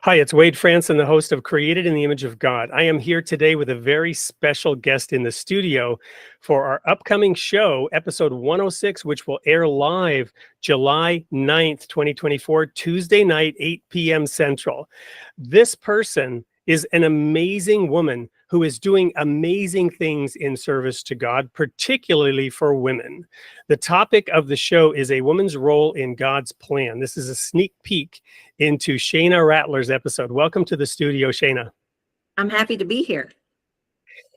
Hi, it's Wade Franson, the host of Created in the Image of God. I am here today with a very special guest in the studio for our upcoming show, episode 106, which will air live July 9th, 2024, Tuesday night, 8 p.m. Central. This person is an amazing woman who is doing amazing things in service to God, particularly for women. The topic of the show is a woman's role in God's plan. This is a sneak peek into Shayna Rattler's episode. Welcome to the studio, Shayna. I'm happy to be here.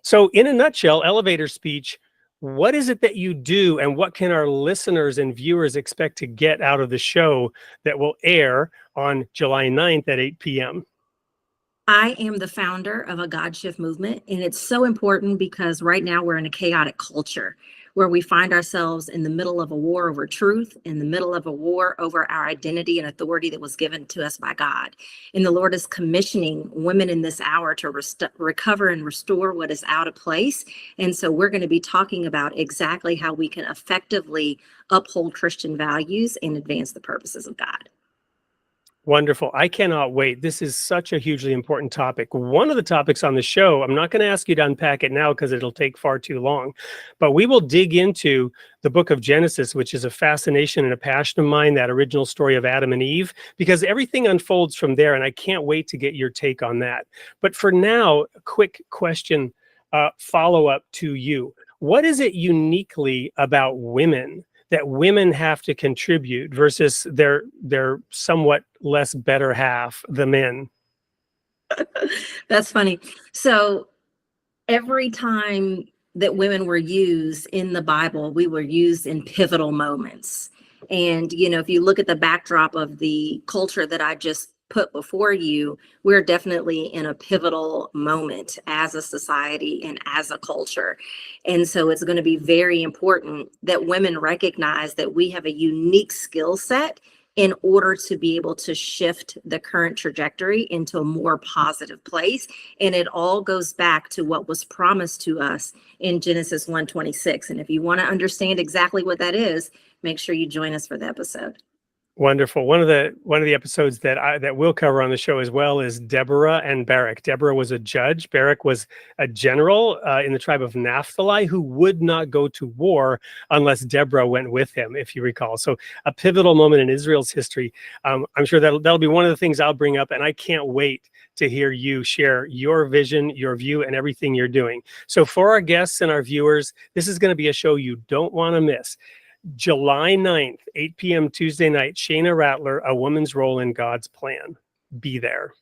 So in a nutshell, elevator speech, what is it that you do and what can our listeners and viewers expect to get out of the show that will air on July 9th at 8 p.m.? I am the founder of a God Shift movement, and it's so important because right now we're in a chaotic culture where we find ourselves in the middle of a war over truth, in the middle of a war over our identity and authority that was given to us by God. And the Lord is commissioning women in this hour to recover and restore what is out of place. And so we're going to be talking about exactly how we can effectively uphold Christian values and advance the purposes of God. Wonderful. I cannot wait. This is such a hugely important topic. One of the topics on the show, I'm not going to ask you to unpack it now because it'll take far too long, but we will dig into the book of Genesis, which is a fascination and a passion of mine, that original story of Adam and Eve, because everything unfolds from there, and I can't wait to get your take on that. But for now, a quick question, follow-up to you. What is it uniquely about women that women have to contribute versus their somewhat less better half, the men? That's funny. So every time that women were used in the Bible, we were used in pivotal moments. And, if you look at the backdrop of the culture that I just put before you, we're definitely in a pivotal moment as a society and as a culture. And so it's going to be very important that women recognize that we have a unique skill set in order to be able to shift the current trajectory into a more positive place. And it all goes back to what was promised to us in Genesis 1:26. And if you want to understand exactly what that is, make sure you join us for the episode. Wonderful. One of the episodes that we'll cover on the show as well is Deborah and Barak. Deborah was a judge. Barak was a general in the tribe of Naphtali who would not go to war unless Deborah went with him, if you recall. So a pivotal moment in Israel's history. I'm sure that'll be one of the things I'll bring up, and I can't wait to hear you share your vision, your view, and everything you're doing. So for our guests and our viewers, this is going to be a show you don't want to miss. July 9th, 8 p.m. Tuesday night, Shayna Rattler, A Woman's Role in God's Plan. Be there.